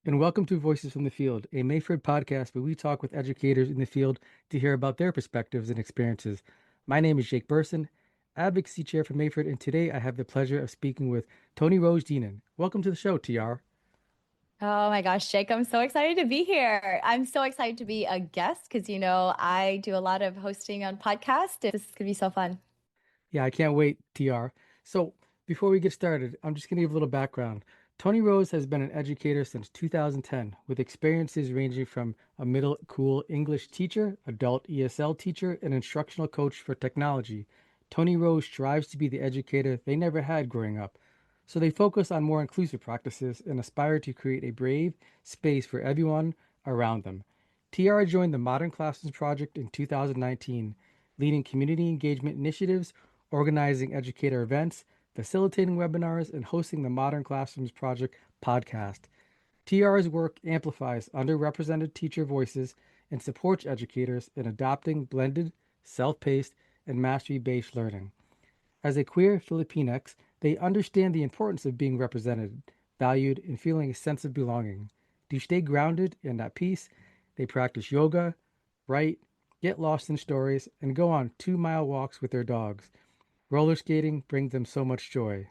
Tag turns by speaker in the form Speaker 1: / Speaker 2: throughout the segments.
Speaker 1: and welcome to Voices from the Field, a Mayford podcast where we talk with educators in the field to hear about their perspectives and experiences. My name is Jake Burson, Advocacy Chair for Mayford, and today I have the pleasure of speaking with Toni Rose Deanon. Welcome to the show, TR.
Speaker 2: Oh my gosh, Jake, I'm so excited to be here. I'm so excited to be a guest because, I do a lot of hosting on podcasts. This is going to be so fun.
Speaker 1: Yeah, I can't wait, TR. So, before we get started, I'm just going to give a little background. Toni Rose has been an educator since 2010, with experiences ranging from a middle school English teacher, adult ESL teacher, and instructional coach for technology. Toni Rose strives to be the educator they never had growing up. So they focus on more inclusive practices and aspire to create a brave space for everyone around them. TR joined the Modern Classrooms Project in 2019, leading community engagement initiatives, organizing educator events, facilitating webinars, and hosting the Modern Classrooms Project podcast. TR's work amplifies underrepresented teacher voices and supports educators in adopting blended, self paced, and mastery based learning. As a queer Filipinx, they understand the importance of being represented, valued, and feeling a sense of belonging. To stay grounded and at peace, they practice yoga, write, get lost in stories, and go on 2 mile walks with their dogs. Roller skating brings them so much joy.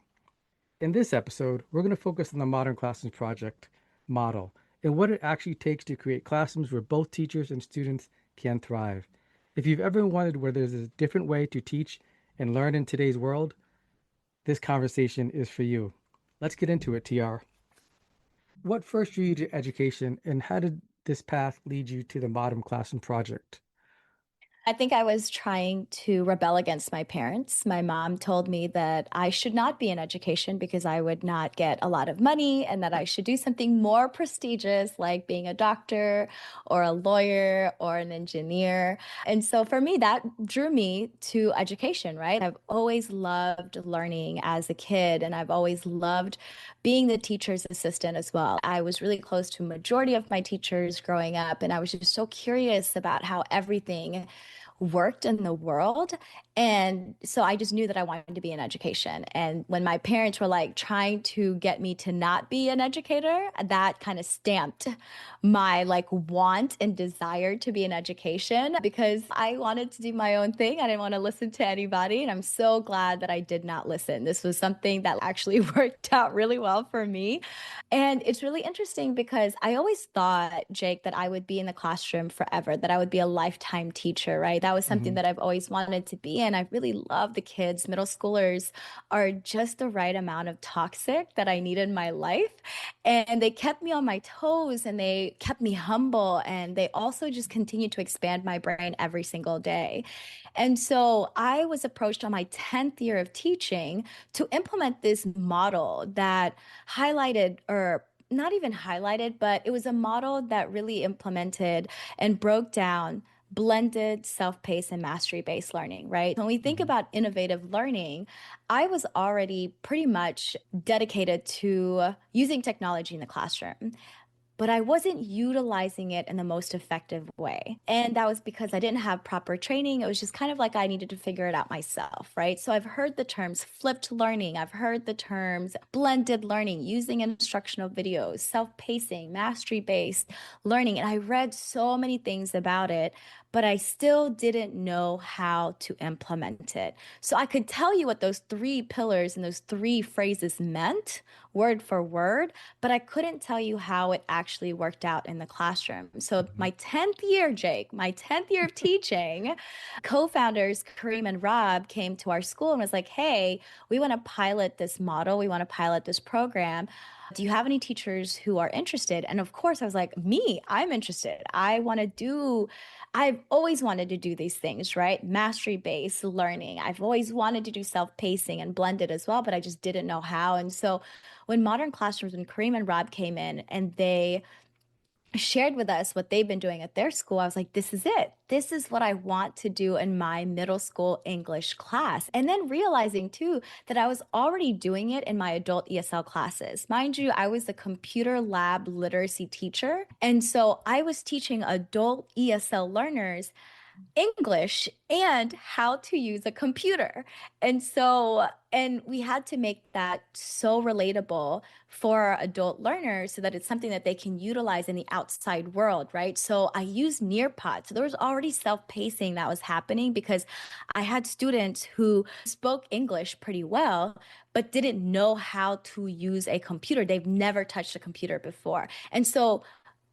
Speaker 1: In this episode, we're going to focus on the Modern Classrooms Project model and what it actually takes to create classrooms where both teachers and students can thrive. If you've ever wondered whether there's a different way to teach and learn in today's world, this conversation is for you. Let's get into it, TR. What first drew you to education, and how did this path lead you to the Modern Classroom Project?
Speaker 2: I think I was trying to rebel against my parents. My mom told me that I should not be in education because I would not get a lot of money and that I should do something more prestigious like being a doctor or a lawyer or an engineer. And so for me, that drew me to education, right? I've always loved learning as a kid and I've always loved being the teacher's assistant as well. I was really close to a majority of my teachers growing up and I was just so curious about how everything worked in the world. And so I just knew that I wanted to be in education. And when my parents were like trying to get me to not be an educator, that kind of stamped my like want and desire to be in education because I wanted to do my own thing. I didn't want to listen to anybody. And I'm so glad that I did not listen. This was something that actually worked out really well for me. And it's really interesting because I always thought, Jake, that I would be in the classroom forever, that I would be a lifetime teacher, right? That was something
Speaker 1: Mm-hmm.
Speaker 2: that I've always wanted to be. And I really love the kids. Middle schoolers are just the right amount of toxic that I need in my life. And they kept me on my toes and they kept me humble. And they also just continued to expand my brain every single day. And so I was approached on my 10th year of teaching to implement this model that highlighted or not even highlighted, but it was a model that really implemented and broke down blended self-paced and mastery-based learning, right? When we think
Speaker 1: Mm-hmm.
Speaker 2: about innovative learning, I was already pretty much dedicated to using technology in the classroom, but I wasn't utilizing it in the most effective way. And that was because I didn't have proper training. It was just kind of like I needed to figure it out myself, right? So I've heard the terms flipped learning, I've heard the terms blended learning, using instructional videos, self pacing, mastery based learning. And I read so many things about it, but I still didn't know how to implement it. So I could tell you what those three pillars and those three phrases meant word for word, but I couldn't tell you how it actually worked out in the classroom. So
Speaker 1: Mm-hmm.
Speaker 2: my 10th year, Jake, my 10th year of teaching, co-founders Kareem and Rob came to our school and was like, hey, we want to pilot this model. We want to pilot this program. Do you have any teachers who are interested? And of course, I was like, me, I'm interested. I've always wanted to do these things, right? Mastery based learning. I've always wanted to do self pacing and blended as well, but I just didn't know how. And so when Modern Classrooms, when Kareem and Rob came in and they shared with us what they've been doing at their school, I was like, this is it. This is what I want to do in my middle school English class. And then realizing too that I was already doing it in my adult ESL classes. Mind you, I was the computer lab literacy teacher. And so I was teaching adult ESL learners English and how to use a computer. And we had to make that so relatable for our adult learners so that it's something that they can utilize in the outside world, right? So I used Nearpod. So there was already self-pacing that was happening because I had students who spoke English pretty well, but didn't know how to use a computer. They've never touched a computer before. And so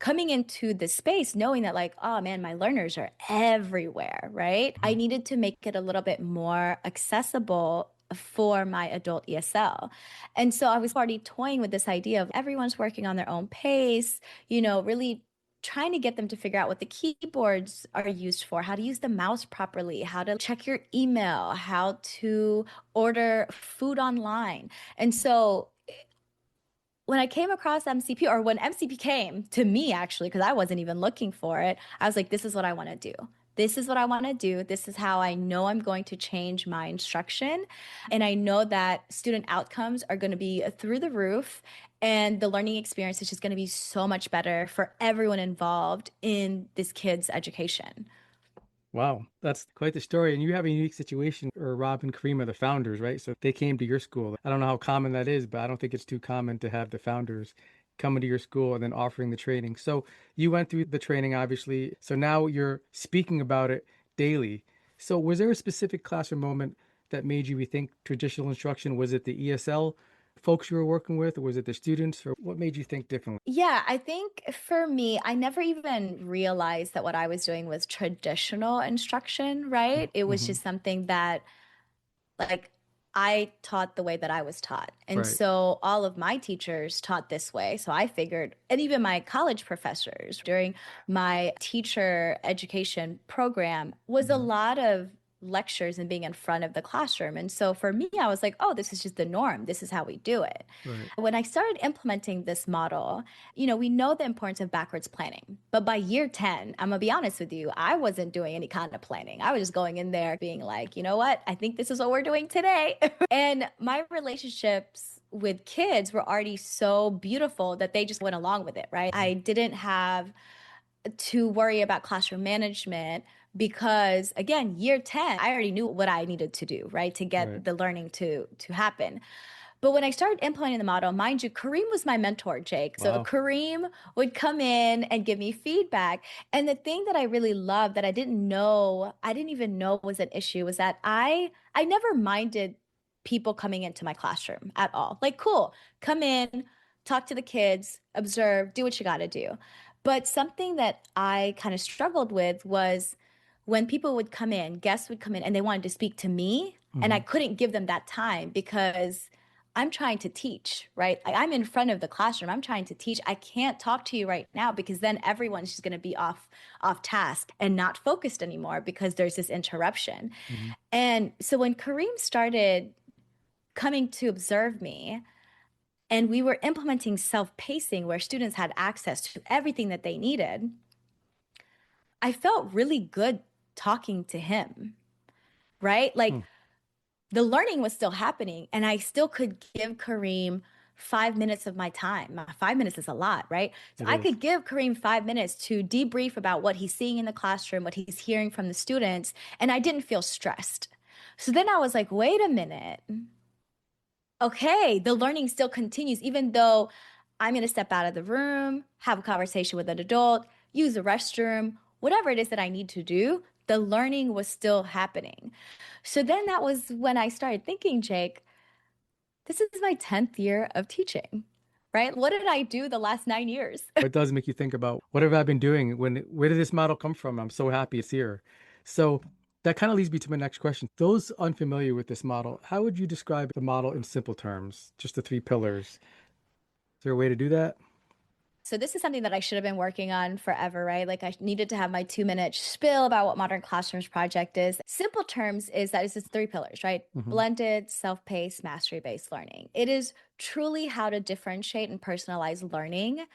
Speaker 2: coming into this space knowing that like, oh man, my learners are everywhere, right? I
Speaker 1: Mhm.
Speaker 2: needed to make it a little bit more accessible for my adult ESL. And so I was already toying with this idea of everyone's working on their own pace, really trying to get them to figure out what the keyboards are used for, how to use the mouse properly, how to check your email, how to order food online. And so when I came across MCP, or when MCP came to me, actually, because I wasn't even looking for it, I was like, this is what I want to do. This is what I want to do. This is how I know I'm going to change my instruction. And I know that student outcomes are going to be through the roof. And the learning experience is just going to be so much better for everyone involved in this kid's education.
Speaker 1: Wow, that's quite the story. And you have a unique situation, or Rob and Kareem are the founders, right? So they came to your school. I don't know how common that is, but I don't think it's too common to have the founders coming to your school and then offering the training. So you went through the training, obviously. So now you're speaking about it daily. So was there a specific classroom moment that made you rethink traditional instruction? Was it the ESL folks you were working with, or was it the students, or what made you think differently?
Speaker 2: Yeah, I think for me, I never even realized that what I was doing was traditional instruction, right? It was
Speaker 1: Mm-hmm.
Speaker 2: just something that, like, I taught the way that I was taught. And
Speaker 1: Right.
Speaker 2: so all of my teachers taught this way. So I figured, and even my college professors during my teacher education program was a
Speaker 1: Mhm.
Speaker 2: lot of lectures and being in front of the classroom. And so for me, I was like, oh, this is just the norm. This is how we do it.
Speaker 1: Right.
Speaker 2: When I started implementing this model, we know the importance of backwards planning. But by year 10, I'm going to be honest with you, I wasn't doing any kind of planning. I was just going in there being like, you know what? I think this is what we're doing today. And my relationships with kids were already so beautiful that they just went along with it, right? I didn't have to worry about classroom management because again, year 10, I already knew what I needed to do, right? To get
Speaker 1: Right.
Speaker 2: the learning to happen. But when I started implementing the model, mind you, Kareem was my mentor, Jake. So
Speaker 1: Wow.
Speaker 2: Kareem would come in and give me feedback. And the thing that I really loved that I didn't even know was an issue was that I never minded people coming into my classroom at all. Like, cool, come in, talk to the kids, observe, do what you got to do. But something that I kind of struggled with was when people would come in, guests would come in and they wanted to speak to me, and I
Speaker 1: Hmm.
Speaker 2: couldn't give them that time because I'm trying to teach, right? I'm in front of the classroom. I'm trying to teach. I can't talk to you right now because then everyone's just going to be off task and not focused anymore because there's this interruption.
Speaker 1: Hmm.
Speaker 2: And so when Kareem started coming to observe me and we were implementing self-pacing where students had access to everything that they needed, I felt really good talking to him, right? Like the learning was still happening and I still could give Kareem 5 minutes of my time. 5 minutes is a lot, right? So
Speaker 1: It
Speaker 2: I
Speaker 1: is.
Speaker 2: could give Kareem 5 minutes to debrief about what he's seeing in the classroom, what he's hearing from the students, and I didn't feel stressed. So then I was like, wait a minute. Okay, the learning still continues, even though I'm going to step out of the room, have a conversation with an adult, use the restroom, whatever it is that I need to do, the learning was still happening. So then that was when I started thinking, Jake, this is my 10th year of teaching, right? What did I do the last 9 years?
Speaker 1: It does make you think about what have I been doing? Where did this model come from? I'm so happy it's here. So that kind of leads me to my next question. Those unfamiliar with this model, how would you describe the model in simple terms? Just the three pillars. Is there a way to do that?
Speaker 2: So this is something that I should have been working on forever, right? Like I needed to have my 2 minute spiel about what Modern Classrooms Project is. Simple terms is that it's just three pillars, right?
Speaker 1: Hmm.
Speaker 2: Blended, self-paced, mastery-based learning. It is truly how to differentiate and personalize learning,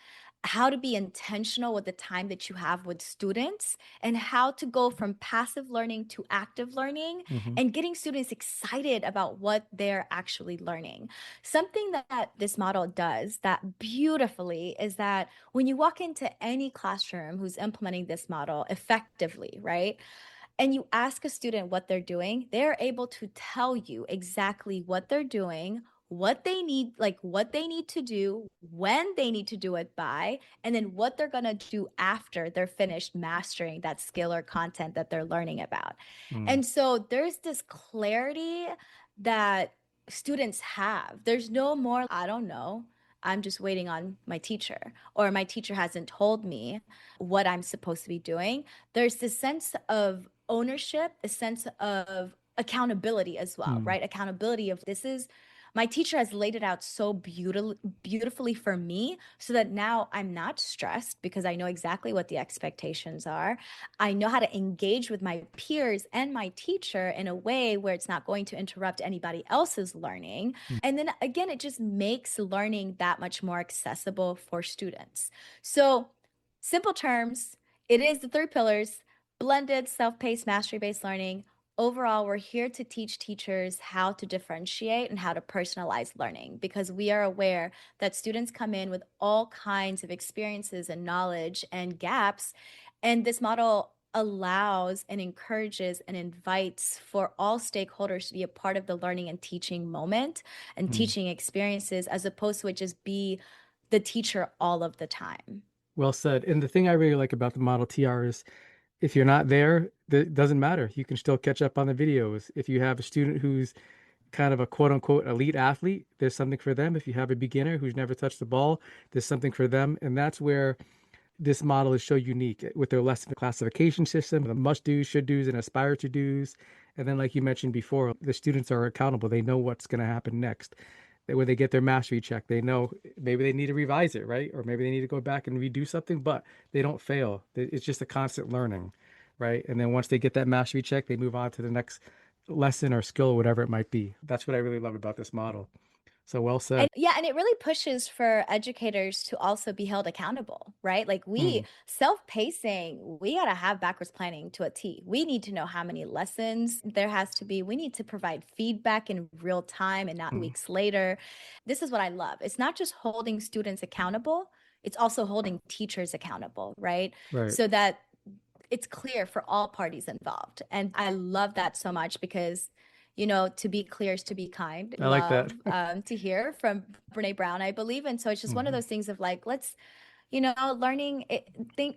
Speaker 2: how to be intentional with the time that you have with students, and how to go from passive learning to active learning
Speaker 1: Hmm.
Speaker 2: and getting students excited about what they're actually learning. Something that this model does that beautifully is that when you walk into any classroom who's implementing this model effectively, right? and you ask a student what they're doing, they're able to tell you exactly what they're doing, what they need, like what they need to do, when they need to do it by, and then what they're going to do after they're finished mastering that skill or content that they're learning about.
Speaker 1: Mm,
Speaker 2: And so there's this clarity that students have. There's no more, I don't know. I'm just waiting on my teacher, or my teacher hasn't told me what I'm supposed to be doing. There's this sense of ownership, a sense of accountability as well,
Speaker 1: mm,
Speaker 2: right? Accountability of this is my teacher has laid it out so beautifully for me so that now I'm not stressed because I know exactly what the expectations are. I know how to engage with my peers and my teacher in a way where it's not going to interrupt anybody else's learning.
Speaker 1: mm,
Speaker 2: And then again, it just makes learning that much more accessible for students. So, simple terms, it is the three pillars: blended, self paced, mastery based learning. Overall, we're here to teach teachers how to differentiate and how to personalize learning, because we are aware that students come in with all kinds of experiences and knowledge and gaps. And this model allows and encourages and invites for all stakeholders to be a part of the learning and teaching moment and
Speaker 1: mm.
Speaker 2: teaching experiences, as opposed to it just be the teacher all of the time.
Speaker 1: Well said. And the thing I really like about the Model TR is if you're not there, it doesn't matter. You can still catch up on the videos. If you have a student who's kind of a quote unquote elite athlete, there's something for them. If you have a beginner who's never touched the ball, there's something for them. And that's where this model is so unique with their lesson classification system, the must do's, should do's, and aspire to do's. And then, like you mentioned before, the students are accountable. They know what's going to happen next. When they get their mastery check, they know maybe they need to revise it, right? Or maybe they need to go back and redo something, but they don't fail. It's just a constant learning, right? And then once they get that mastery check, they move on to the next lesson or skill or whatever it might be. That's what I really love about this model. So well said.
Speaker 2: And yeah, and it really pushes for educators to also be held accountable, right? Like
Speaker 1: Hmm.
Speaker 2: we self-pacing, we got to have backwards planning to a T. We need to know how many lessons there has to be. We need to provide feedback in real time and not
Speaker 1: Hmm.
Speaker 2: weeks later. This is what I love. It's not just holding students accountable, it's also holding teachers accountable, right?
Speaker 1: Right.
Speaker 2: So that it's clear for all parties involved. And I love that so much because, to be clear is to be kind.
Speaker 1: I like that.
Speaker 2: Love to hear from Brene Brown, I believe. And so it's just one of
Speaker 1: Hmm.
Speaker 2: those things of like, let's, learning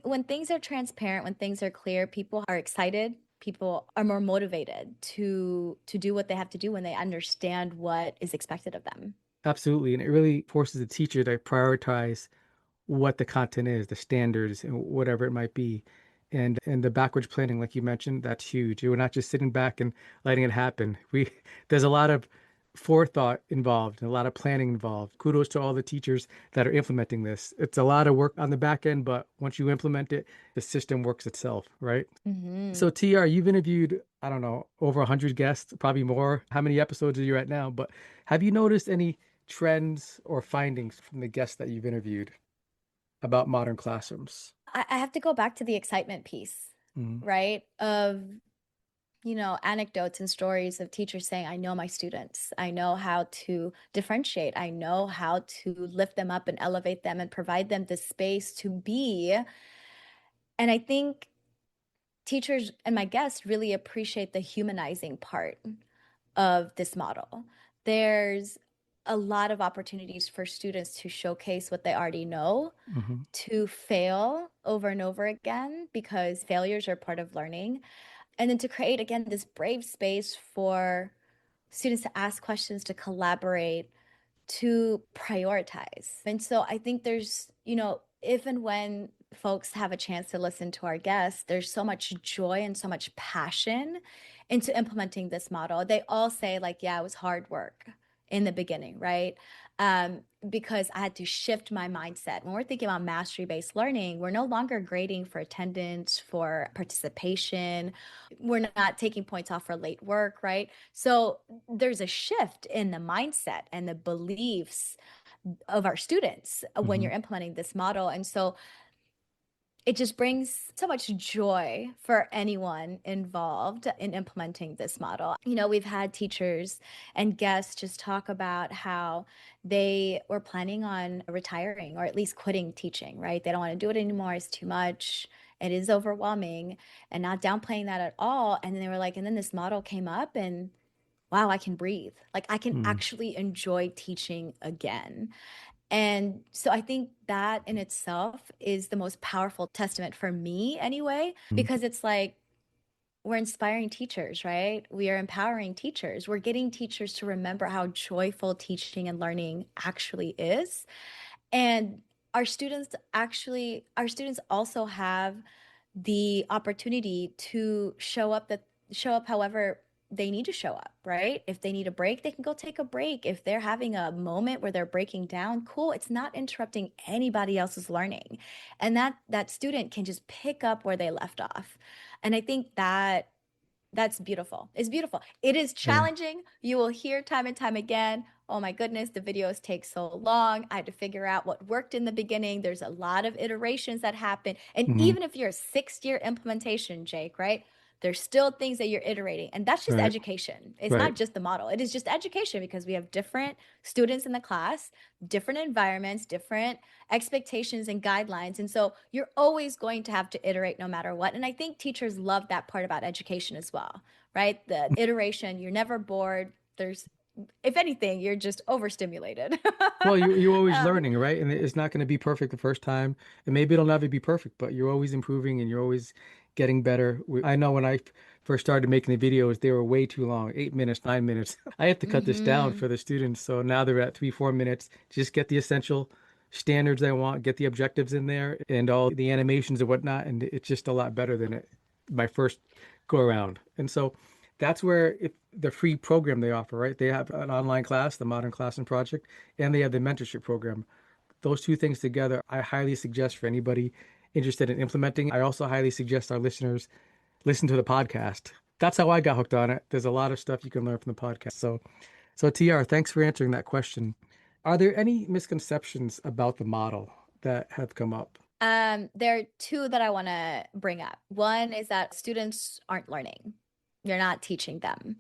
Speaker 2: when things are transparent, when things are clear, people are excited. People are more motivated to do what they have to do when they understand what is expected of them.
Speaker 1: Absolutely. And it really forces the teacher to prioritize what the content is, the standards, and whatever it might be. And the backwards planning, like you mentioned, that's huge. We're not just sitting back and letting it happen. There's a lot of forethought involved and a lot of planning involved. Kudos to all the teachers that are implementing this. It's a lot of work on the back end, but once you implement it, the system works itself, right?
Speaker 2: Hmm.
Speaker 1: So TR, you've interviewed, I don't know, over 100 guests, probably more. How many episodes are you at now? But have you noticed any trends or findings from the guests that you've interviewed about modern classrooms?
Speaker 2: I have to go back to the excitement piece,
Speaker 1: Mm,
Speaker 2: right? Of anecdotes and stories of teachers saying, I know my students. I know how to differentiate. I know how to lift them up and elevate them and provide them the space to be. And I think teachers and my guests really appreciate the humanizing part of this model. There's a lot of opportunities for students to showcase what they already know,
Speaker 1: hmm.
Speaker 2: to fail over and over again, because failures are part of learning, and then to create again this brave space for students to ask questions, to collaborate, to prioritize. And so I think there's, if and when folks have a chance to listen to our guests, there's so much joy and so much passion into implementing this model. They all say, like, yeah, it was hard work in the beginning, right? Because I had to shift my mindset. When we're thinking about mastery based learning, we're no longer grading for attendance, for participation. We're not taking points off for late work, right? So there's a shift in the mindset and the beliefs of our students when
Speaker 1: Hmm.
Speaker 2: you're implementing this model. And so it just brings so much joy for anyone involved in implementing this model. We've had teachers and guests just talk about how they were planning on retiring or at least quitting teaching, right? They don't want to do it anymore, it's too much. It is overwhelming, and not downplaying that at all. And then they were like, and then this model came up, and wow, I can breathe. Like I can
Speaker 1: Mm,
Speaker 2: actually enjoy teaching again. And so I think that in itself is the most powerful testament for me anyway,
Speaker 1: mm,
Speaker 2: because it's like we're inspiring teachers, right? We are empowering teachers. We're getting teachers to remember how joyful teaching and learning actually is. And our students also have the opportunity to show up however they need to show up, right? If they need a break, they can go take a break. If they're having a moment where they're breaking down, cool. It's not interrupting anybody else's learning. And that student can just pick up where they left off. And I think that's beautiful. It's beautiful. It is
Speaker 1: yeah.
Speaker 2: challenging. You will hear time and time again, oh my goodness, the videos take so long. I had to figure out what worked in the beginning. There's a lot of iterations that happen. And
Speaker 1: Hmm.
Speaker 2: even if you're a 6 year implementation, Jake, right? There's still things that you're iterating. And that's just
Speaker 1: Right.
Speaker 2: education. It's
Speaker 1: Right.
Speaker 2: not just the model. It is just education because we have different students in the class, different environments, different expectations and guidelines. And so you're always going to have to iterate no matter what. And I think teachers love that part about education as well, right? The iteration, you're never bored. There's, if anything, you're just overstimulated.
Speaker 1: Well, you're always
Speaker 2: um,
Speaker 1: learning, right? And it's not going to be perfect the first time, and maybe it'll never be perfect, but you're always improving and you're always getting better. I know when I first started making the videos, they were way too long, 8 minutes, 9 minutes. I have to cut this down
Speaker 2: mhm.
Speaker 1: for the students, so now they're at 3, 4 minutes. Just get the essential standards I want, get the objectives in there, and all the animations and whatnot, and it's just a lot better than my first go around. And so that's where the free program they offer, right? They have an online class, the Modern Classroom Project, and they have the mentorship program. Those two things together, I highly suggest for anybody interested in implementing. I also highly suggest our listeners listen to the podcast. That's how I got hooked on it. There's a lot of stuff you can learn from the podcast. So TR, thanks for answering that question. Are there any misconceptions about the model that have come up?
Speaker 2: There are two that I want to bring up. One is that students aren't learning. You're not teaching them.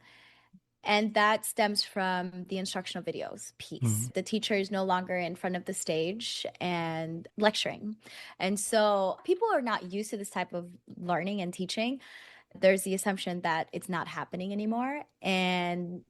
Speaker 2: And that stems from the instructional videos
Speaker 1: Mm-hmm.
Speaker 2: piece. The teacher is no longer in front of the stage and lecturing. And so people are not used to this type of learning and teaching. There's the assumption that it's not happening anymore. And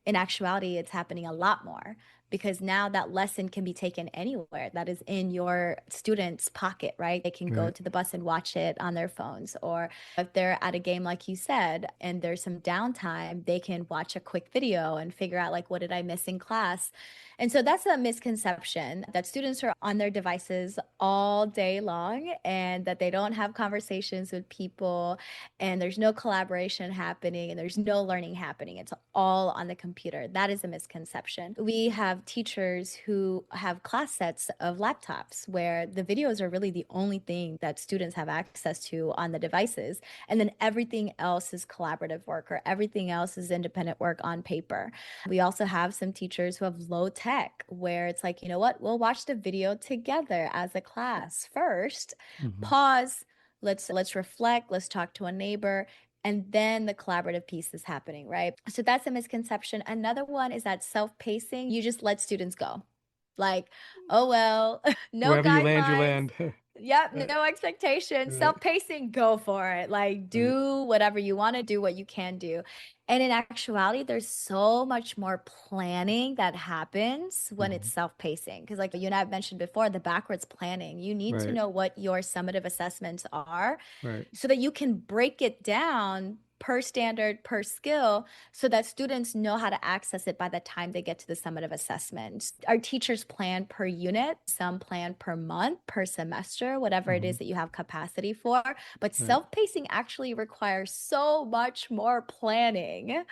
Speaker 2: in actuality, it's happening a lot more because now that lesson can be taken anywhere that is in your student's pocket, right? They can go
Speaker 1: Right.
Speaker 2: to the bus and watch it on their phones. Or if they're at a game, like you said, and there's some downtime, they can watch a quick video and figure out, like, what did I miss in class? And so that's a misconception that students are on their devices all day long and that they don't have conversations with people and there's no collaboration happening and there's no learning happening. It's all on the computer. That is a misconception. We have teachers who have class sets of laptops where the videos are really the only thing that students have access to on the devices. And then everything else is collaborative work or everything else is independent work on paper. We also have some teachers who have low tech where it's like, you know what, we'll watch the video together as a class first,
Speaker 1: Hmm.
Speaker 2: pause, let's reflect, let's talk to a neighbor, and then the collaborative piece is happening, right? So that's a misconception. Another one is that self-pacing, you just let students go. Like, oh well, no
Speaker 1: Wherever you land, you
Speaker 2: guidelines.
Speaker 1: land.
Speaker 2: Yep,
Speaker 1: Right.
Speaker 2: no expectations.
Speaker 1: Right.
Speaker 2: Self-pacing, go for it. Like,
Speaker 1: Right.
Speaker 2: do whatever you want to do, what you can do. And in actuality, there's so much more planning that happens when it's
Speaker 1: Mhm.
Speaker 2: self-pacing. Because, like you and I have mentioned before, the backwards planning, you need to
Speaker 1: Right.
Speaker 2: know what your summative assessments are
Speaker 1: Right.
Speaker 2: so that you can break it down per standard, per skill, so that students know how to access it by the time they get to the summative assessment. Our teachers plan per unit, some plan per month, per semester, whatever it
Speaker 1: Hmm.
Speaker 2: is that you have capacity for. But
Speaker 1: Right.
Speaker 2: self-pacing actually requires so much more planning.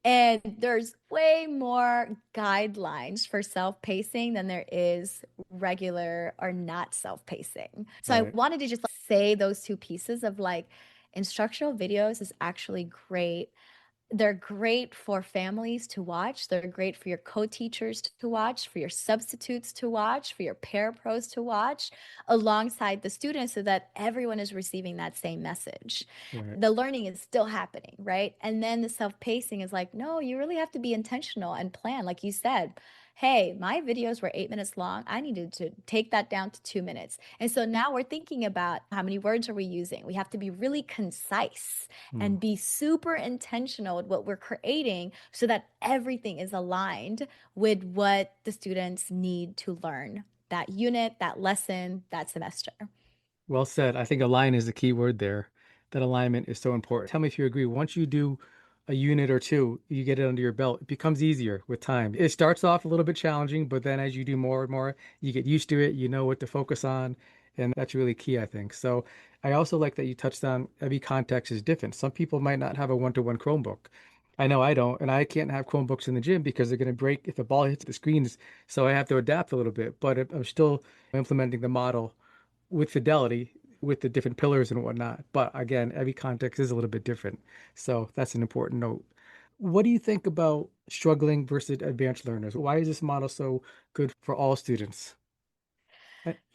Speaker 2: And there's way more guidelines for self-pacing than there is regular or not self-pacing. So I
Speaker 1: Right.
Speaker 2: wanted to just say those two pieces of like instructional videos is actually great. They're great for families to watch. They're great for your co-teachers to watch, for your substitutes to watch, for your parapros to watch alongside the students so that everyone is receiving that same message.
Speaker 1: Right.
Speaker 2: The learning is still happening, right? And then the self-pacing is like, no, you really have to be intentional and plan. Like you said, hey, my videos were 8 minutes long. I needed to take that down to 2 minutes. And so now we're thinking about how many words are we using? We have to be really concise
Speaker 1: Hmm.
Speaker 2: and be super intentional with what we're creating so that everything is aligned with what the students need to learn that unit, that lesson, that semester.
Speaker 1: Well said. I think align is the key word there. That alignment is so important. Tell me if you agree. Once you do a unit or two, you get it under your belt, it becomes easier with time. It starts off a little bit challenging, but then as you do more and more, you get used to it, you know what to focus on, and that's really key, I think. So I also like that you touched on every context is different. Some people might not have a one-to-one Chromebook. I know I don't, and I can't have Chromebooks in the gym because they're going to break if the ball hits the screens. So I have to adapt a little bit, but I'm still implementing the model with fidelity with the different pillars and whatnot. But again, every context is a little bit different. So that's an important note. What do you think about struggling versus advanced learners? Why is this model so good for all students?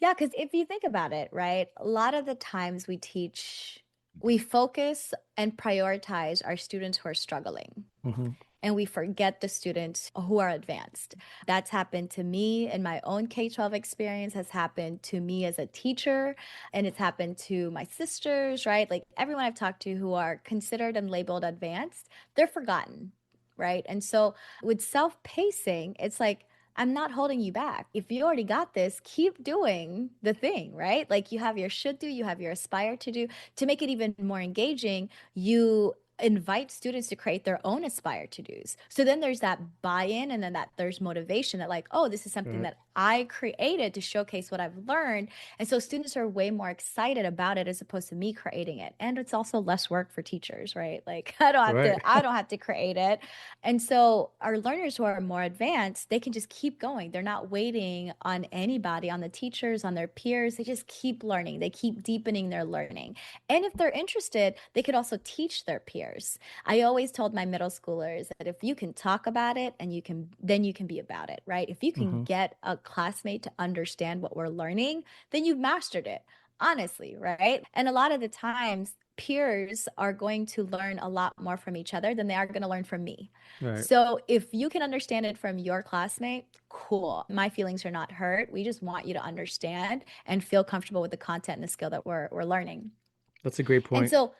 Speaker 2: Yeah, because if you think about it, right, a lot of the times we focus and prioritize our students who are struggling.
Speaker 1: Hmm.
Speaker 2: And we forget the students who are advanced. That's happened to me in my own K-12 experience, has happened to me as a teacher, and it's happened to my sisters, right? Like everyone I've talked to who are considered and labeled advanced, they're forgotten, right? And so with self-pacing, it's like, I'm not holding you back. If you already got this, keep doing the thing, right? Like you have your should do, you have your aspire to do. To make it even more engaging, you invite students to create their own aspire to do's. So then there's that buy-in and then that there's motivation that like, oh, this is something
Speaker 1: Right,
Speaker 2: that I created to showcase what I've learned. And so students are way more excited about it as opposed to me creating it. And it's also less work for teachers, right? Like
Speaker 1: right,
Speaker 2: I don't have to create it. And so our learners who are more advanced, they can just keep going. They're not waiting on anybody, on the teachers, on their peers. They just keep learning. They keep deepening their learning. And if they're interested, they could also teach their peers. I always told my middle schoolers that if you can talk about it and then you can be about it, right? If you can
Speaker 1: hmm,
Speaker 2: get a classmate to understand what we're learning, then you've mastered it, honestly, right? And a lot of the times, peers are going to learn a lot more from each other than they are going to learn from me.
Speaker 1: right.
Speaker 2: So if you can understand it from your classmate, cool. My feelings are not hurt. We just want you to understand and feel comfortable with the content and the skill that we're learning.
Speaker 1: That's a great
Speaker 2: And
Speaker 1: point.
Speaker 2: so,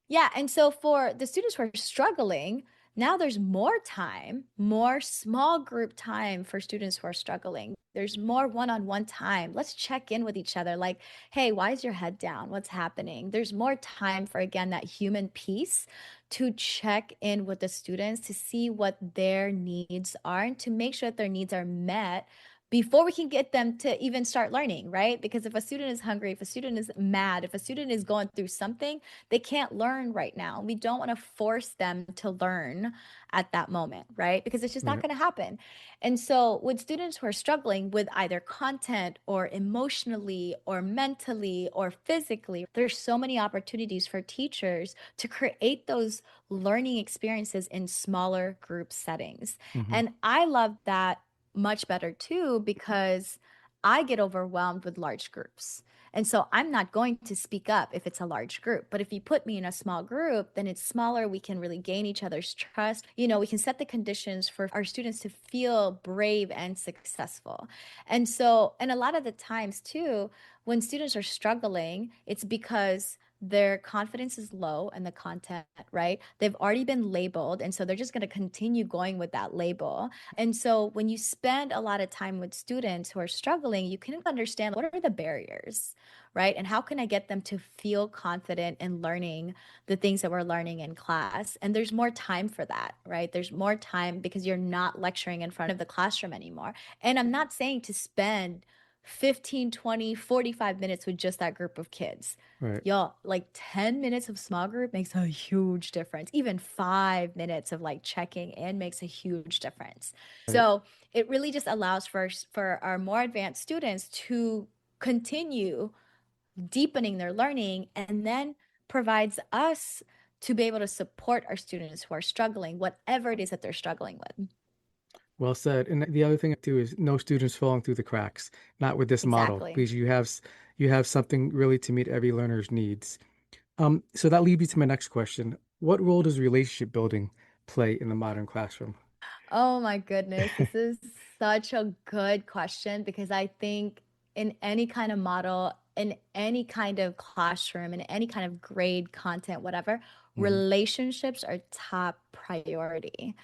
Speaker 2: yeah, and so for the students who are struggling, now there's more time, more small group time for students who are struggling. There's more one-on-one time. Let's check in with each other like, hey, why is your head down? What's happening? There's more time for, again, that human piece to check in with the students to see what their needs are and to make sure that their needs are met before we can get them to even start learning, right? Because if a student is hungry, if a student is mad, if a student is going through something, they can't learn right now. We don't want to force them to learn at that moment, right? Because it's just not
Speaker 1: Right.
Speaker 2: going to happen. And so, with students who are struggling with either content or emotionally or mentally or physically, there's so many opportunities for teachers to create those learning experiences in smaller group settings.
Speaker 1: Hmm.
Speaker 2: And I love that much better too because I get overwhelmed with large groups. And so I'm not going to speak up if it's a large group. But if you put me in a small group, then it's smaller. We can really gain each other's trust. You know, we can set the conditions for our students to feel brave and successful. And so, and a lot of the times too, when students are struggling, it's because their confidence is low in the content, right? They've already been labeled. And so they're just going to continue going with that label. And so when you spend a lot of time with students who are struggling, you can understand what are the barriers, right? And how can I get them to feel confident in learning the things that we're learning in class? And there's more time for that, right? There's more time because you're not lecturing in front of the classroom anymore. And I'm not saying to spend 15, 20, 45 minutes with just that group of kids.
Speaker 1: Right.
Speaker 2: Y'all, like 10 minutes of small group makes a huge difference. Even 5 minutes of like checking in makes a huge difference.
Speaker 1: Right.
Speaker 2: So it really just allows for our more advanced students to continue deepening their learning and then provides us to be able to support our students who are struggling, whatever it is that they're struggling with.
Speaker 1: Well said. And the other thing too is no students falling through the cracks, not with this model,
Speaker 2: Exactly.
Speaker 1: because you have something really to meet every learner's needs. So that leads me to my next question. What role does relationship building play in the modern classroom?
Speaker 2: Oh my goodness, this is such a good question because I think in any kind of model, in any kind of classroom, in any kind of grade, content, whatever,
Speaker 1: Mhm.
Speaker 2: relationships are top priority.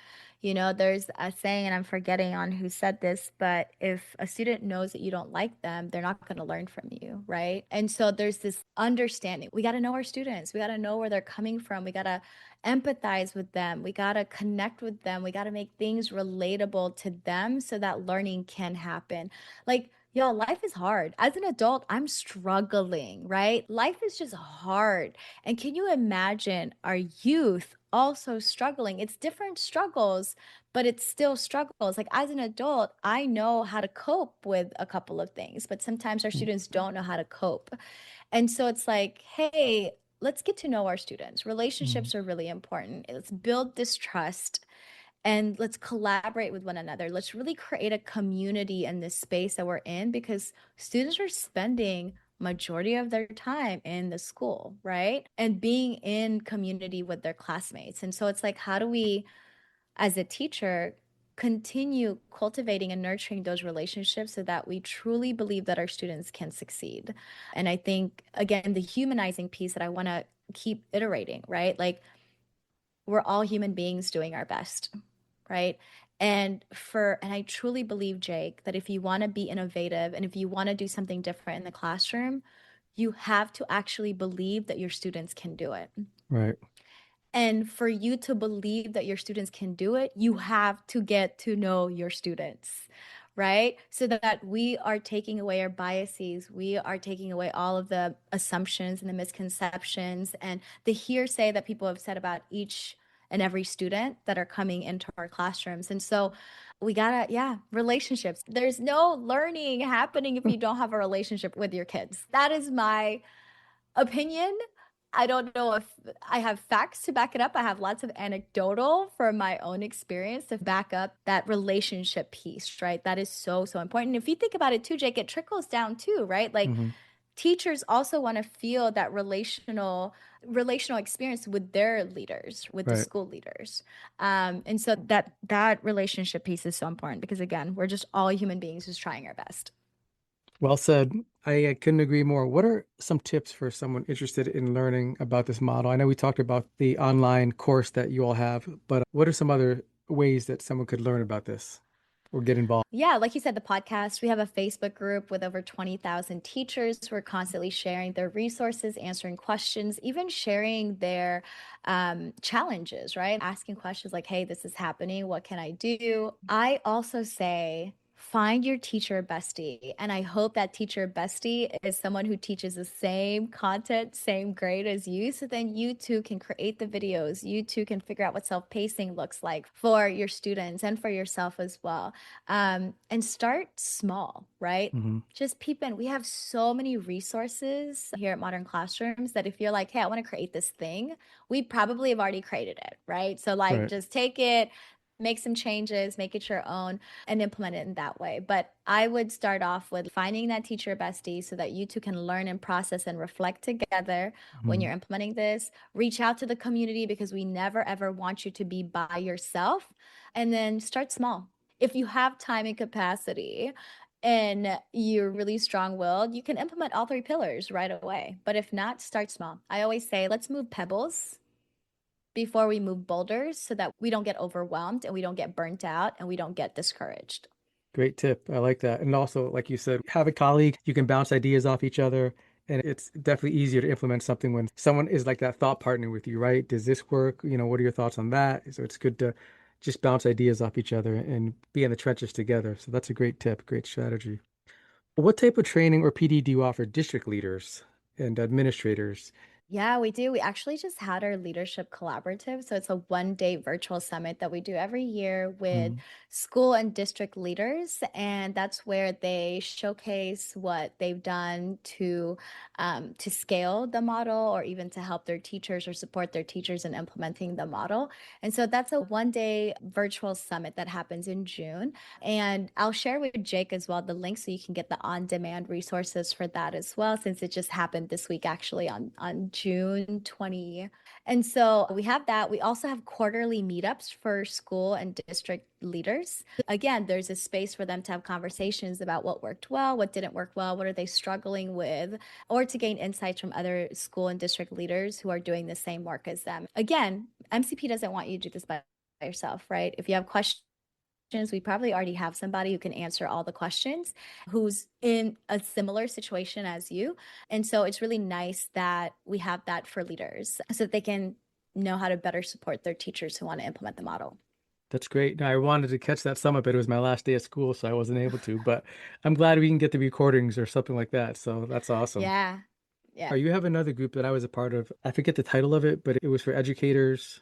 Speaker 2: You know, there's a saying, and I'm forgetting on who said this, but if a student knows that you don't like them, they're not going to learn from you, right? And so there's this understanding. We got to know our students. We got to know where they're coming from. We got to empathize with them. We got to connect with them. We got to make things relatable to them so that learning can happen. Like, y'all, life is hard. As an adult, I'm struggling, right? Life is just hard. And can you imagine our youth also struggling? It's different struggles, but it's still struggles. Like, as an adult, I know how to cope with a couple of things, but sometimes our students don't know how to cope. And so it's like, hey, let's get to know our students.
Speaker 1: Mhm.
Speaker 2: Relationships are really important. Let's build this trust and let's collaborate with one another. Let's really create a community in this space that we're in because students are spending majority of their time in the school, right? And being in community with their classmates. And so it's like, how do we as a teacher continue cultivating and nurturing those relationships so that we truly believe that our students can succeed. And I think, again, the humanizing piece that I want to keep iterating, right? Like, we're all human beings doing our best, right? And I truly believe, Jake, that if you want to be innovative and if you want to do something different in the classroom, you have to actually believe that your students can do it.
Speaker 1: Right.
Speaker 2: And for you to believe that your students can do it, you have to get to know your students, right? So that we are taking away our biases, we are taking away all of the assumptions and the misconceptions and the hearsay that people have said about each and every student that are coming into our classrooms. And so we gotta, yeah, relationships. There's no learning happening if you don't have a relationship with your kids. That is my opinion. I don't know if I have facts to back it up. I have lots of anecdotal from my own experience to back up that relationship piece, right? That is so, so important. If you think about it too, Jake, it trickles down too, right? Like
Speaker 1: Hmm.
Speaker 2: teachers also want to feel that relational experience with their leaders, with the
Speaker 1: Right.
Speaker 2: school leaders. And so that relationship piece is so important because again, we're just all human beings just trying our best.
Speaker 1: Well said. I couldn't agree more. What are some tips for someone interested in learning about this model? I know we talked about the online course that you all have, but what are some other ways that someone could learn about this or get involved?
Speaker 2: Yeah, like you said, the podcast, we have a Facebook group with over 20,000 teachers who are constantly sharing their resources, answering questions, even sharing their challenges, right? Asking questions like, hey, this is happening. What can I do? I also say, find your teacher bestie. And I hope that teacher bestie is someone who teaches the same content, same grade as you. So then you too can create the videos. You too can figure out what self pacing looks like for your students and for yourself as well, and start small, right?
Speaker 1: Hmm.
Speaker 2: Just peep in. We have so many resources here at Modern Classrooms that if you're like, hey, I want to create this thing, we probably have already created it, right? So, like,
Speaker 1: Right.
Speaker 2: just take it, make some changes, make it your own, and implement it in that way. But I would start off with finding that teacher bestie so that you two can learn and process and reflect together when
Speaker 1: Hmm.
Speaker 2: you're implementing this. Reach out to the community because we never ever want you to be by yourself. And then start small if you have time and capacity and you're really strong-willed, you can implement all three pillars right away. But if not, start small. I always say, let's move pebbles before we move boulders so that we don't get overwhelmed and we don't get burnt out and we don't get discouraged.
Speaker 1: Great tip. I like that. And also, like you said, have a colleague, you can bounce ideas off each other. And it's definitely easier to implement something when someone is like that thought partner with you, right? Does this work? What are your thoughts on that? So it's good to just bounce ideas off each other and be in the trenches together. So that's a great tip, great strategy. What type of training or PD do you offer district leaders and administrators?
Speaker 2: Yeah, we do. We actually just had our leadership collaborative. So it's a 1 day virtual summit that we do every year with
Speaker 1: Mhm.
Speaker 2: school and district leaders. And that's where they showcase what they've done to scale the model or even to help their teachers or support their teachers in implementing the model. And so that's a 1 day virtual summit that happens in June. And I'll share with Jake as well the link so you can get the on-demand resources for that as well, since it just happened this week actually on June 20. And so we have that. We also have quarterly meetups for school and district leaders. Again, there's a space for them to have conversations about what worked well, what didn't work well, what are they struggling with, or to gain insights from other school and district leaders who are doing the same work as them. Again, MCP doesn't want you to do this by yourself, right? If you have questions, we probably already have somebody who can answer all the questions, who's in a similar situation as you. And so it's really nice that we have that for leaders so that they can know how to better support their teachers who want to implement the model.
Speaker 1: That's great. Now, I wanted to catch that summit, but it was my last day of school, so I wasn't able to. But I'm glad we can get the recordings or something like that. So that's awesome.
Speaker 2: Yeah. Yeah.
Speaker 1: Or you have another group that I was a part of. I forget the title of it, but it was for educators.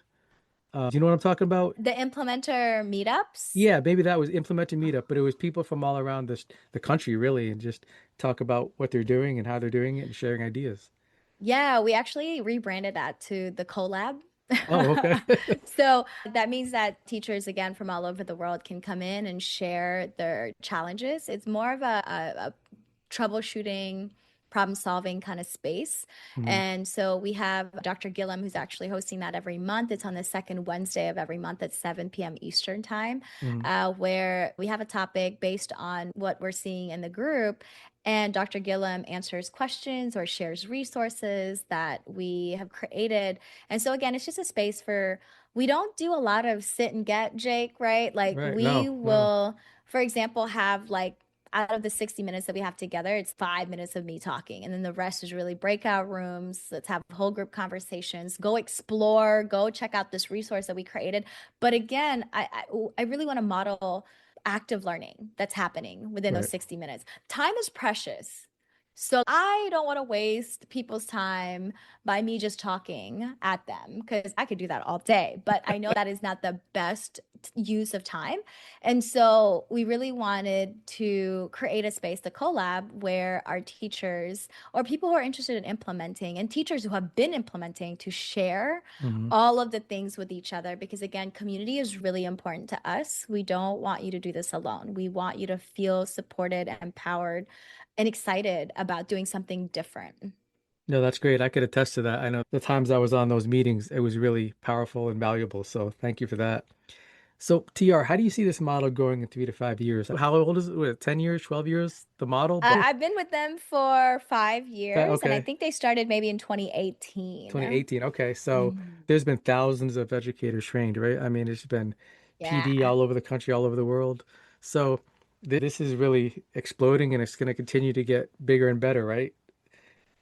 Speaker 1: Do you know what I'm talking about?
Speaker 2: The implementer meetups.
Speaker 1: Yeah, maybe that was Implementing Meetup, but it was people from all around the country, really, and just talk about what they're doing and how they're doing it and sharing ideas.
Speaker 2: Yeah, we actually rebranded that to the collab.
Speaker 1: Oh, okay.
Speaker 2: So that means that teachers, again, from all over the world can come in and share their challenges. It's more of a troubleshooting, problem solving kind of space.
Speaker 1: Mhm,
Speaker 2: And so we have Dr. Gillum, who's actually hosting that every month. It's on the second Wednesday of every month at 7 p.m. Eastern time,
Speaker 1: mhm.
Speaker 2: where we have a topic based on what we're seeing in the group. And Dr. Gillum answers questions or shares resources that we have created. And so, again, it's just a space for, we don't do a lot of sit and get, Jake, right? Like,
Speaker 1: Right.
Speaker 2: we
Speaker 1: No, no.
Speaker 2: will, for example, have like out of the 60 minutes that we have together, it's 5 minutes of me talking. And then the rest is really breakout rooms. Let's have whole group conversations, go explore, go check out this resource that we created. But again, I really want to model active learning that's happening within those
Speaker 1: Right.
Speaker 2: 60 minutes. Time is precious. So I don't want to waste people's time by me just talking at them because I could do that all day, but I know that is not the best use of time. And so we really wanted to create a space, the collab, where our teachers or people who are interested in implementing and teachers who have been implementing to share
Speaker 1: Mhm.
Speaker 2: all of the things with each other. Because again, community is really important to us. We don't want you to do this alone. We want you to feel supported and empowered and excited about doing something different.
Speaker 1: No, that's great. I could attest to that. I know the times I was on those meetings, it was really powerful and valuable. So thank you for that. So, TR, how do you see this model going in 3 to 5 years? How old is it? What, 10 years, 12 years, the model? But
Speaker 2: I've been with them for 5 years, and I
Speaker 1: okay,
Speaker 2: think they started maybe in 2018.
Speaker 1: 2018. Okay. So
Speaker 2: Mhm.
Speaker 1: there's been thousands of educators trained, right? I mean, it's been PD
Speaker 2: Yeah.
Speaker 1: all over the country, all over the world. So this is really exploding and it's going to continue to get bigger and better, right?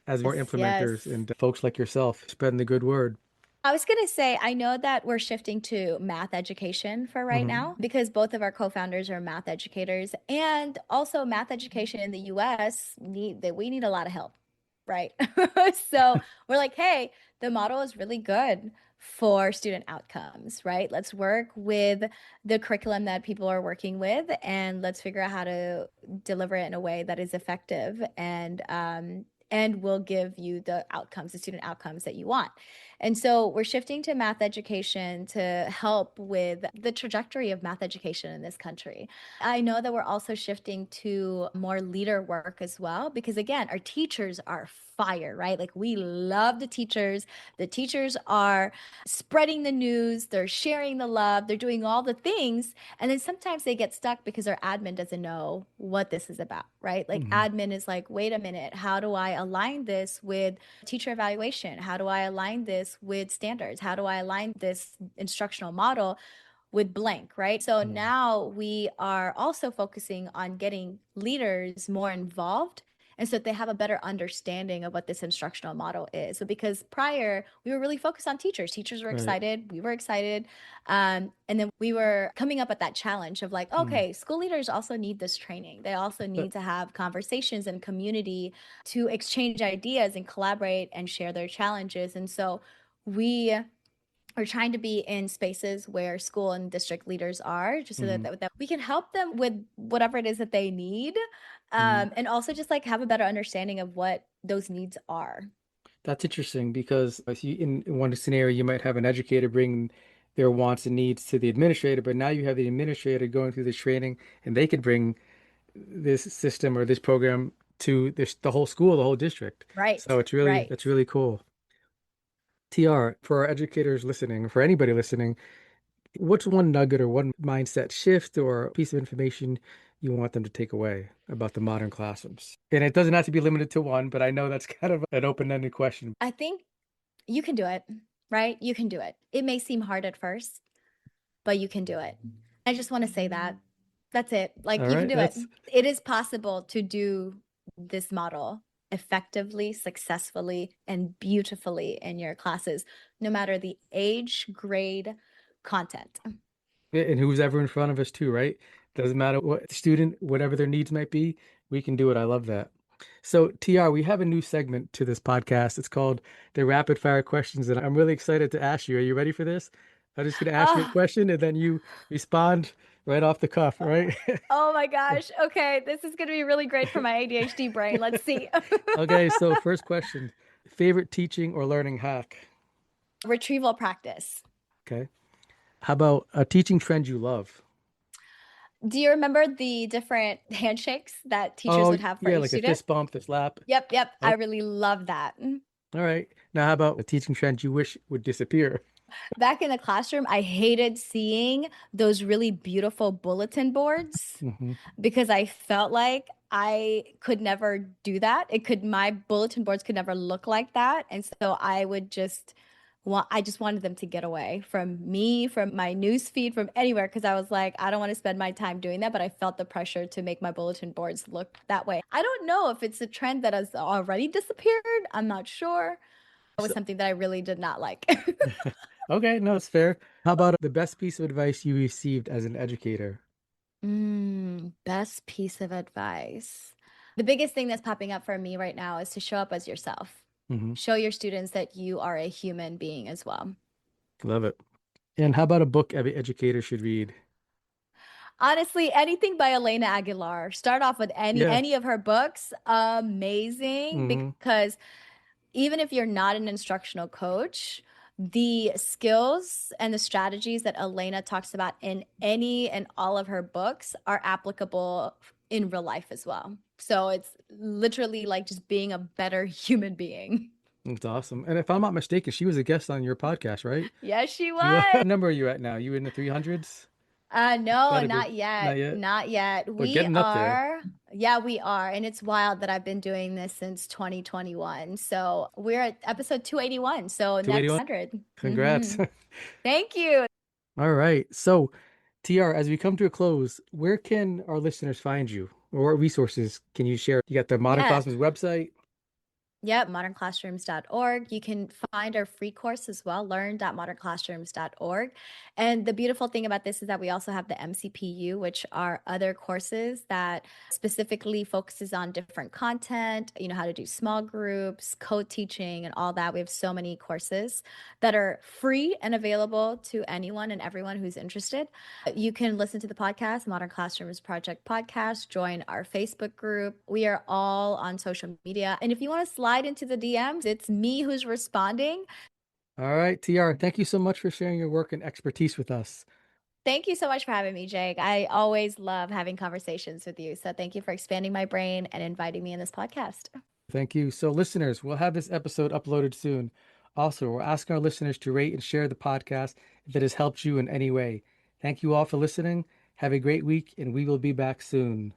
Speaker 1: As more
Speaker 2: Yes, yes.
Speaker 1: implementers and folks like yourself spreading the good word.
Speaker 2: I was going to say, I know that we're shifting to math education for right
Speaker 1: Hmm.
Speaker 2: now because both of our co-founders are math educators, and also math education in the US need that we need a lot of help, right? So we're like, hey, the model is really good for student outcomes, right? Let's work with the curriculum that people are working with and let's figure out how to deliver it in a way that is effective and will give you the outcomes, the student outcomes that you want. And so we're shifting to math education to help with the trajectory of math education in this country. I know that we're also shifting to more leader work as well, because again, our teachers are fire, right? Like we love the teachers. The teachers are spreading the news, they're sharing the love, they're doing all the things. And then sometimes they get stuck because our admin doesn't know what this is about, right? Like
Speaker 1: Hmm.
Speaker 2: admin is like, wait a minute, how do I align this with teacher evaluation? How do I align this with standards? How do I align this instructional model with blank, right? So
Speaker 1: Hmm.
Speaker 2: now we are also focusing on getting leaders more involved and so that they have a better understanding of what this instructional model is. So because prior we were really focused on teachers, teachers were
Speaker 1: Right.
Speaker 2: excited, we were excited, and then we were coming up with that challenge of like,
Speaker 1: Mm.
Speaker 2: okay, school leaders also need this training. They also
Speaker 1: But
Speaker 2: need to have conversations and community to exchange ideas and collaborate and share their challenges. And so we are trying to be in spaces where school and district leaders are, just so that,
Speaker 1: mhm,
Speaker 2: that we can help them with whatever it is that they need.
Speaker 1: mhm.
Speaker 2: And also just like have a better understanding of what those needs are.
Speaker 1: That's interesting because I see in one scenario you might have an educator bring their wants and needs to the administrator, but now you have the administrator going through this training and they could bring this system or this program to the whole school, the whole district.
Speaker 2: Right,
Speaker 1: So it's really
Speaker 2: right.
Speaker 1: that's really cool. TR, for our educators listening, for anybody listening, what's one nugget or one mindset shift or piece of information you want them to take away about the modern classrooms? And it doesn't have to be limited to one, but I know that's kind of an open-ended question.
Speaker 2: I think you can do it, right? You can do it. It may seem hard at first, but you can do it. I just want to say that. That's it. Like
Speaker 1: All
Speaker 2: you can
Speaker 1: right,
Speaker 2: do it.
Speaker 1: that's
Speaker 2: It is possible to do this model effectively, successfully, and beautifully in your classes, no matter the age, grade, content.
Speaker 1: and who's ever in front of us too, right? Doesn't matter what student, whatever their needs might be, we can do it. I love that. So, TR, we have a new segment to this podcast. It's called the rapid fire questions, and I'm really excited to ask you. Are you ready for this? I'm just going to ask you a
Speaker 2: Oh,
Speaker 1: question, and then you respond right off the cuff, right?
Speaker 2: oh my gosh. Okay, this is going to be really great for my ADHD brain. Let's see.
Speaker 1: Okay, so first question, favorite teaching or learning hack?
Speaker 2: Retrieval practice.
Speaker 1: Okay. How about a teaching trend you love?
Speaker 2: Do you remember the different handshakes that teachers
Speaker 1: Oh,
Speaker 2: would have for
Speaker 1: yeah,
Speaker 2: each
Speaker 1: like a
Speaker 2: student?
Speaker 1: fist bump, a slap.
Speaker 2: Yep, yep. I
Speaker 1: Oh,
Speaker 2: really love that.
Speaker 1: all right. Now, how about a teaching trend you wish would disappear?
Speaker 2: Back in the classroom, I hated seeing those really beautiful bulletin boards
Speaker 1: Hmm.
Speaker 2: because I felt like I could never do that. My bulletin boards could never look like that. And so I just wanted them to get away from me, from my news feed, from anywhere, because I was like, I don't want to spend my time doing that. But I felt the pressure to make my bulletin boards look that way. I don't know if it's a trend that has already disappeared. I'm not sure. It was
Speaker 1: So,
Speaker 2: something that I really did not like.
Speaker 1: okay, no, it's fair. How about the best piece of advice you received as an educator?
Speaker 2: Best piece of advice. The biggest thing that's popping up for me right now is to show up as yourself.
Speaker 1: Hmm.
Speaker 2: Show your students that you are a human being as well.
Speaker 1: Love it. And how about a book every educator should read?
Speaker 2: Honestly, anything by Elena Aguilar. Start off with
Speaker 1: Yeah.
Speaker 2: any of her books. Amazing
Speaker 1: Hmm.
Speaker 2: because even if you're not an instructional coach, the skills and the strategies that Elena talks about in any and all of her books are applicable in real life as well. So it's literally like just being a better human being.
Speaker 1: That's awesome. And if I'm not mistaken, she was a guest on your podcast, right?
Speaker 2: Yes, she
Speaker 1: She was.
Speaker 2: was.
Speaker 1: What number are you at now? You in the 300s?
Speaker 2: No,
Speaker 1: Gotta be.
Speaker 2: not
Speaker 1: Not
Speaker 2: yet.
Speaker 1: yet.
Speaker 2: Not yet.
Speaker 1: But getting up there.
Speaker 2: Yeah, we are. And it's wild that I've been doing this since 2021. So we're at episode 281. So next
Speaker 1: 281.
Speaker 2: 100.
Speaker 1: Congrats.
Speaker 2: Thank you.
Speaker 1: All right. So, TR, as we come to a close, where can our listeners find you? Or what resources can you share? You got the Modern
Speaker 2: Yeah.
Speaker 1: Classrooms website.
Speaker 2: Yep, modernclassrooms.org. You can find our free course as well, learn.modernclassrooms.org. And the beautiful thing about this is that we also have the MCPU, which are other courses that specifically focuses on different content, how to do small groups, code teaching, and all that. We have so many courses that are free and available to anyone and everyone who's interested. You can listen to the podcast, Modern Classrooms Project Podcast, join our Facebook group. We are all on social media. And if you want to slide into the DMs, it's me who's responding.
Speaker 1: All right, TR, thank you so much for sharing your work and expertise with us.
Speaker 2: Thank you so much for having me, Jake. I always love having conversations with you. So thank you for expanding my brain and inviting me in this podcast.
Speaker 1: Thank you. So, listeners, we'll have this episode uploaded soon. Also, we're asking our listeners to rate and share the podcast if it has helped you in any way. Thank you all for listening. Have a great week, and we will be back soon.